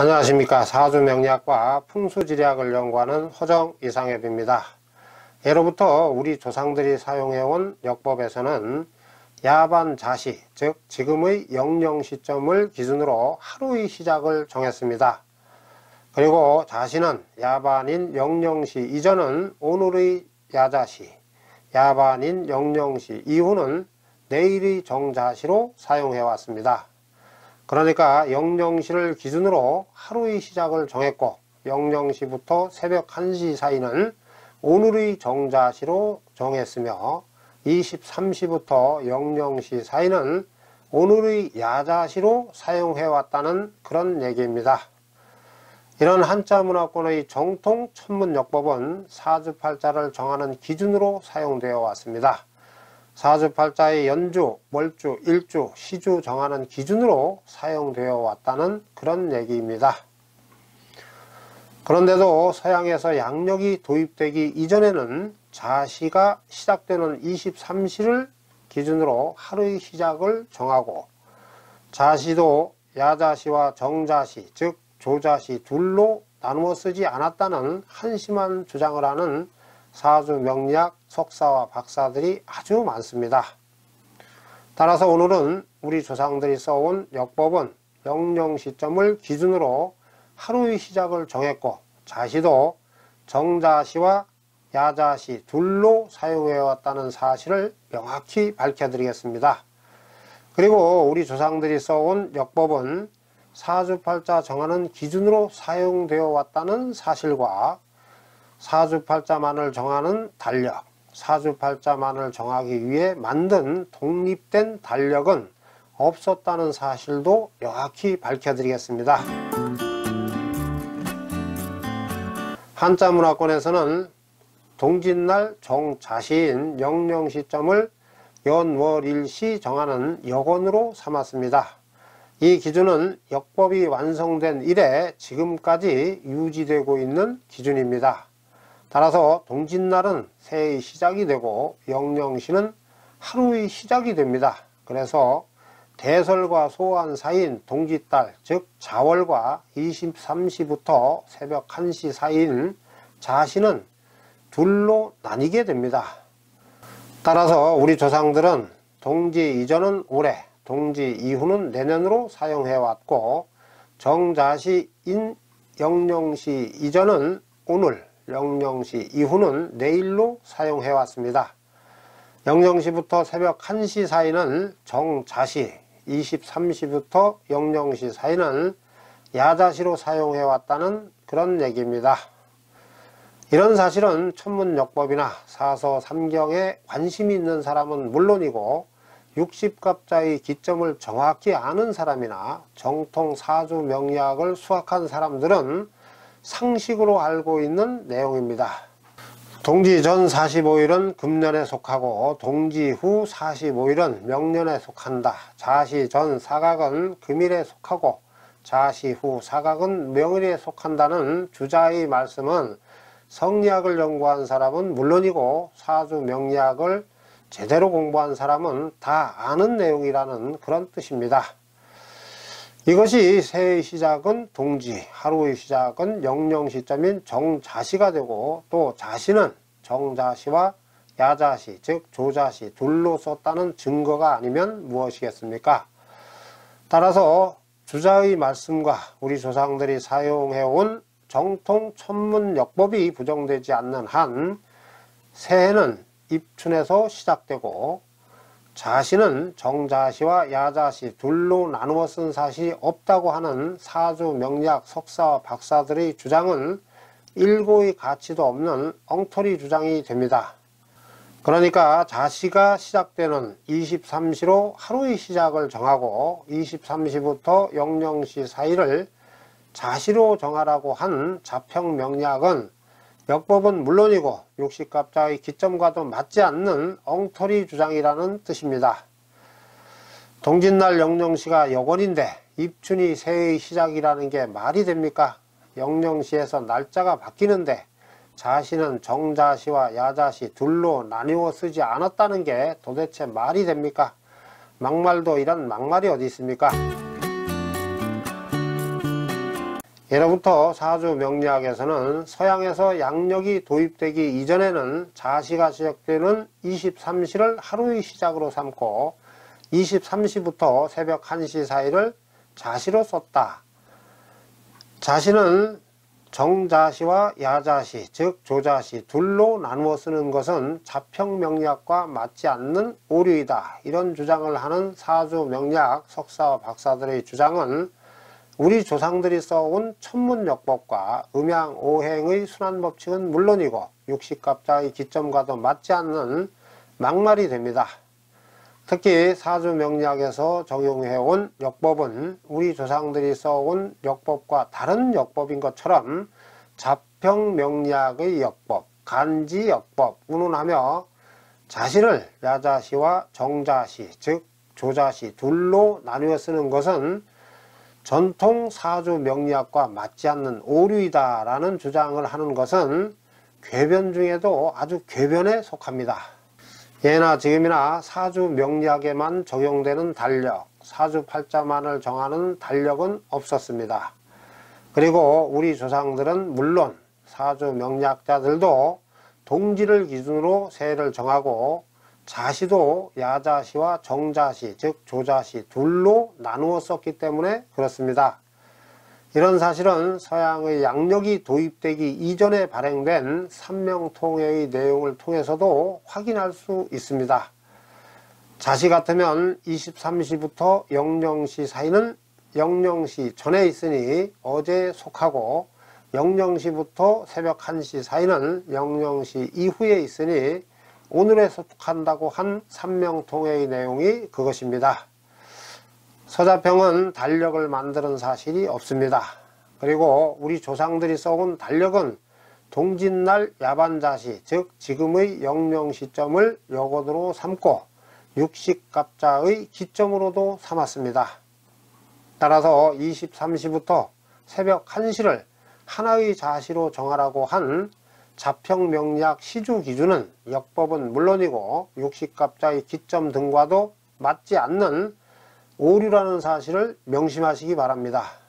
안녕하십니까. 사주명리학과 풍수지리학을 연구하는 허정 이상엽입니다. 예로부터 우리 조상들이 사용해온 역법에서는 야반자시, 즉 지금의 영영 시점을 기준으로 하루의 시작을 정했습니다. 그리고 자시는 야반인 영영시 이전은 오늘의 야자시, 야반인 영영시 이후는 내일의 정자시로 사용해 왔습니다. 그러니까 영영시를 기준으로 하루의 시작을 정했고, 영영시부터 새벽 1시 사이는 오늘의 정자시로 정했으며 23시부터 영영시 사이는 오늘의 야자시로 사용해 왔다는 그런 얘기입니다. 이런 한자문화권의 정통 천문역법은 사주팔자를 정하는 기준으로 사용되어 왔습니다. 사주팔자의 연주, 월주, 일주, 시주 정하는 기준으로 사용되어 왔다는 그런 얘기입니다. 그런데도 서양에서 양력이 도입되기 이전에는 자시가 시작되는 23시를 기준으로 하루의 시작을 정하고, 자시도 야자시와 정자시, 즉 조자시 둘로 나누어 쓰지 않았다는 한심한 주장을 하는 사주명리학 석사와 박사들이 아주 많습니다. 따라서 오늘은 우리 조상들이 써온 역법은 영영 시점을 기준으로 하루의 시작을 정했고, 자시도 정자시와 야자시 둘로 사용해 왔다는 사실을 명확히 밝혀드리겠습니다. 그리고 우리 조상들이 써온 역법은 사주팔자 정하는 기준으로 사용되어 왔다는 사실과 사주팔자만을 정하는 달력, 사주팔자만을 정하기 위해 만든 독립된 달력은 없었다는 사실도 명확히 밝혀드리겠습니다. 한자문화권에서는 동짓날 정자시인 영영시점을 연월일시 정하는 역원으로 삼았습니다. 이 기준은 역법이 완성된 이래 지금까지 유지되고 있는 기준입니다. 따라서 동짓날은 새해의 시작이 되고 영영시는 하루의 시작이 됩니다. 그래서 대설과 소환 사이인 동짓달, 즉 자월과 23시부터 새벽 1시 사이인 자시는 둘로 나뉘게 됩니다. 따라서 우리 조상들은 동지 이전은 올해, 동지 이후는 내년으로 사용해 왔고, 정자시인 영영시 이전은 오늘, 영영시 이후는 내일로 사용해 왔습니다. 영영시부터 새벽 1시 사이는 정자시, 23시부터 영영시 사이는 야자시로 사용해 왔다는 그런 얘기입니다. 이런 사실은 천문역법이나 사서 삼경에 관심이 있는 사람은 물론이고 60갑자의 기점을 정확히 아는 사람이나 정통 사주명리학을 수학한 사람들은 상식으로 알고 있는 내용입니다. 동지 전 45일은 금년에 속하고 동지 후 45일은 명년에 속한다. 자시 전 사각은 금일에 속하고 자시 후 사각은 명일에 속한다는 주자의 말씀은 성리학을 연구한 사람은 물론이고 사주명리학을 제대로 공부한 사람은 다 아는 내용이라는 그런 뜻입니다. 이것이 새해의 시작은 동지, 하루의 시작은 영영 시점인 정자시가 되고, 또 자시는 정자시와 야자시, 즉 조자시 둘로 썼다는 증거가 아니면 무엇이겠습니까? 따라서 주자의 말씀과 우리 조상들이 사용해온 정통 천문역법이 부정되지 않는 한 새해는 입춘에서 시작되고, 자시는 정자시와 야자시 둘로 나누어 쓴 사실이 없다고 하는 사주명리학 석사와 박사들의 주장은 일고의 가치도 없는 엉터리 주장이 됩니다. 그러니까 자시가 시작되는 23시로 하루의 시작을 정하고 23시부터 영영시 사이를 자시로 정하라고 한 자평명리학은 역법은 물론이고 60갑자의 기점과도 맞지 않는 엉터리 주장이라는 뜻입니다. 동짓날 영영시가 역원인데 입춘이 새해의 시작이라는 게 말이 됩니까? 영영시에서 날짜가 바뀌는데 자시는 정자시와 야자시 둘로 나누어 쓰지 않았다는 게 도대체 말이 됩니까? 막말도 이런 막말이 어디 있습니까? 예로부터 사주 명리학에서는 서양에서 양력이 도입되기 이전에는 자시가 시작되는 23시를 하루의 시작으로 삼고 23시부터 새벽 1시 사이를 자시로 썼다. 자시는 정자시와 야자시, 즉 조자시 둘로 나누어 쓰는 것은 자평명리학과 맞지 않는 오류이다. 이런 주장을 하는 사주명리학 석사와 박사들의 주장은 우리 조상들이 써온 천문역법과 음양오행의 순환법칙은 물론이고 육식갑자의 기점과도 맞지 않는 막말이 됩니다. 특히 사주명리학에서 적용해온 역법은 우리 조상들이 써온 역법과 다른 역법인 것처럼 자평명리학의 역법, 간지역법 운운하며 자시를 야자시와 정자시, 즉 조자시 둘로 나누어 쓰는 것은 전통 사주명리학과 맞지 않는 오류이다 라는 주장을 하는 것은 궤변 중에도 아주 궤변에 속합니다. 예나 지금이나 사주명리학에만 적용되는 달력, 사주팔자만을 정하는 달력은 없었습니다. 그리고 우리 조상들은 물론 사주명리학자들도 동지를 기준으로 새해를 정하고 자시도 야자시와 정자시, 즉 조자시 둘로 나누어 썼기 때문에 그렇습니다. 이런 사실은 서양의 양력이 도입되기 이전에 발행된 삼명통해의 내용을 통해서도 확인할 수 있습니다. 자시 같으면 23시부터 00시 사이는 00시 전에 있으니 어제에 속하고 00시부터 새벽 1시 사이는 00시 이후에 있으니 오늘에 속한다고 한 삼명통해의 내용이 그것입니다. 서자평은 달력을 만드는 사실이 없습니다. 그리고 우리 조상들이 써온 달력은 동짓날 야반자시, 즉 지금의 00시점을 여건으로 삼고 육식갑자의 기점으로도 삼았습니다. 따라서 23시부터 새벽 1시를 하나의 자시로 정하라고 한 자평명리학 시주 기준은 역법은 물론이고 육식갑자의 기점 등과도 맞지 않는 오류라는 사실을 명심하시기 바랍니다.